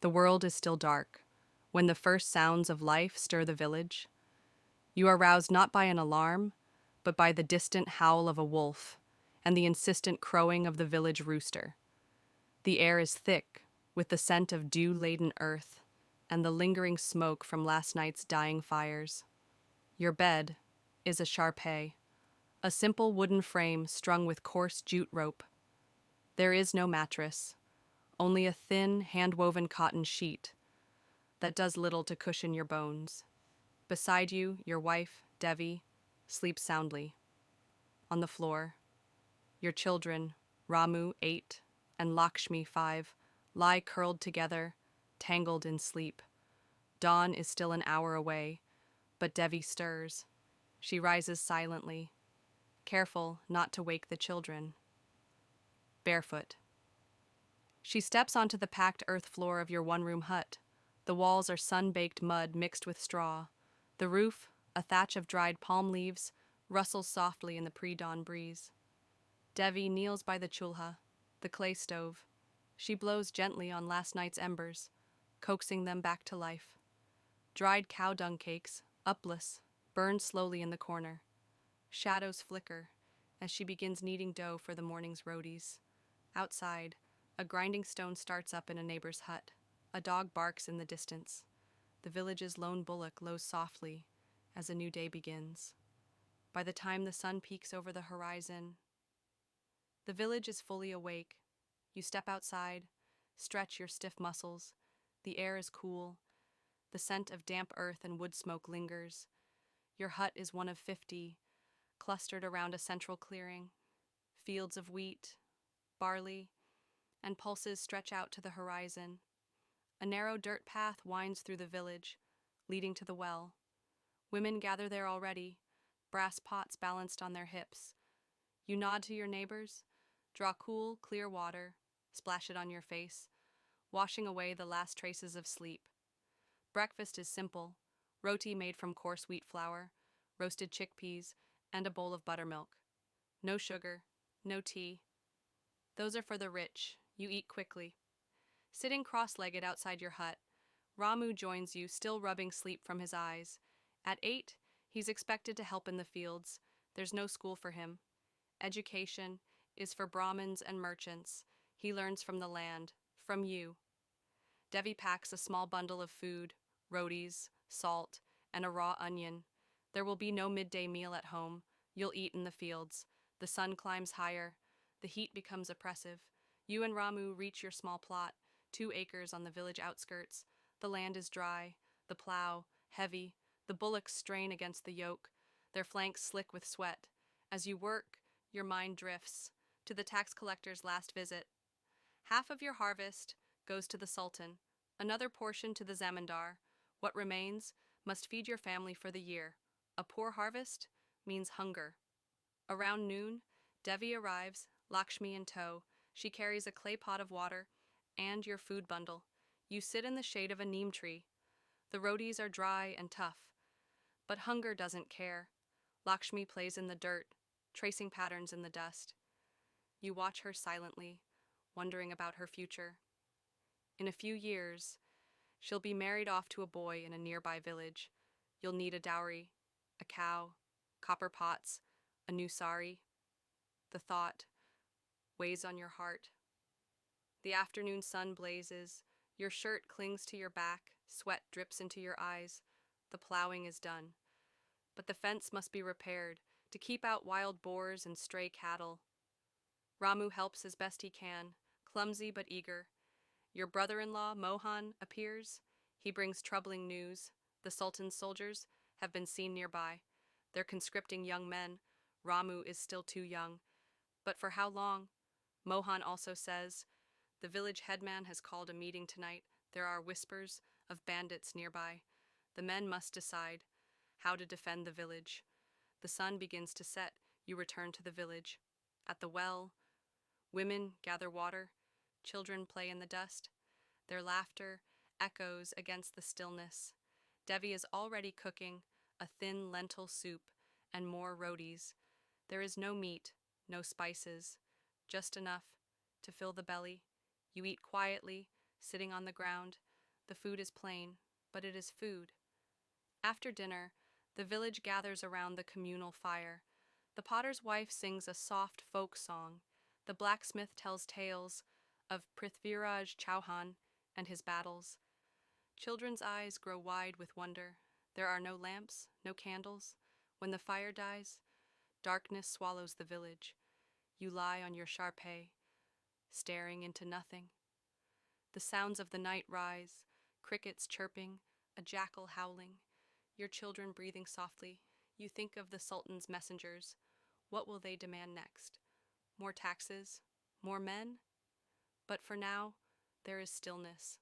The world is still dark. When the first sounds of life stir the village, you are roused not by an alarm, but by the distant howl of a wolf and the insistent crowing of the village rooster. The air is thick, with the scent of dew-laden earth and the lingering smoke from last night's dying fires. Your bed is a charpé, a simple wooden frame strung with coarse jute rope. There is no mattress, only a thin, hand-woven cotton sheet that does little to cushion your bones. Beside you, your wife, Devi, sleeps soundly. On the floor, your children, Ramu, 8, and Lakshmi, 5, lie curled together, tangled in sleep. Dawn is still an hour away, but Devi stirs. She rises silently, careful not to wake the children. Barefoot. She steps onto the packed earth floor of your one-room hut. The walls are sun-baked mud mixed with straw. The roof, a thatch of dried palm leaves, rustles softly in the pre-dawn breeze. Devi kneels by the chulha, the clay stove. She blows gently on last night's embers, coaxing them back to life. Dried cow dung cakes, upless, burn slowly in the corner. Shadows flicker as she begins kneading dough for the morning's rotis. Outside, a grinding stone starts up in a neighbor's hut. A dog barks in the distance. The village's lone bullock lows softly as a new day begins. By the time the sun peeks over the horizon, the village is fully awake. You step outside, stretch your stiff muscles. The air is cool. The scent of damp earth and wood smoke lingers. Your hut is one of 50, clustered around a central clearing. Fields of wheat, barley, and pulses stretch out to the horizon. A narrow dirt path winds through the village, leading to the well. Women gather there already, brass pots balanced on their hips. You nod to your neighbors, draw cool, clear water, splash it on your face, washing away the last traces of sleep. Breakfast is simple: roti made from coarse wheat flour, roasted chickpeas, and a bowl of buttermilk. No sugar, no tea. Those are for the rich. You eat quickly. Sitting cross-legged outside your hut, Ramu joins you, still rubbing sleep from his eyes. At 8, he's expected to help in the fields. There's no school for him. Education is for Brahmins and merchants. He learns from the land, from you. Devi packs a small bundle of food, rotis, salt, and a raw onion. There will be no midday meal at home. You'll eat in the fields. The sun climbs higher. The heat becomes oppressive. You and Ramu reach your small plot, 2 acres on the village outskirts. The land is dry, the plow heavy. The bullocks strain against the yoke, their flanks slick with sweat. As you work, your mind drifts to the tax collector's last visit. Half of your harvest goes to the sultan, another portion to the zamindar. What remains must feed your family for the year. A poor harvest means hunger. Around noon, Devi arrives, Lakshmi in tow. She carries a clay pot of water and your food bundle. You sit in the shade of a neem tree. The rotis are dry and tough, but hunger doesn't care. Lakshmi plays in the dirt, tracing patterns in the dust. You watch her silently, wondering about her future. In a few years, she'll be married off to a boy in a nearby village. You'll need a dowry, a cow, copper pots, a new sari. The thought weighs on your heart. The afternoon sun blazes. Your shirt clings to your back. Sweat drips into your eyes. The plowing is done. But the fence must be repaired to keep out wild boars and stray cattle. Ramu helps as best he can, clumsy but eager. Your brother-in-law, Mohan, appears. He brings troubling news. The Sultan's soldiers have been seen nearby. They're conscripting young men. Ramu is still too young. But for how long? Mohan also says, the village headman has called a meeting tonight. There are whispers of bandits nearby. The men must decide how to defend the village. The sun begins to set. You return to the village. At the well, women gather water. Children play in the dust. Their laughter echoes against the stillness. Devi is already cooking a thin lentil soup and more rotis. There is no meat, no spices, just enough to fill the belly. You eat quietly, sitting on the ground. The food is plain, but it is food. After dinner, the village gathers around the communal fire. The potter's wife sings a soft folk song. The blacksmith tells tales of Prithviraj Chauhan and his battles. Children's eyes grow wide with wonder. There are no lamps, no candles. When the fire dies, darkness swallows the village. You lie on your charpé, staring into nothing. The sounds of the night rise, crickets chirping, a jackal howling, your children breathing softly. You think of the Sultan's messengers. What will they demand next? More taxes? More men? But for now, there is stillness.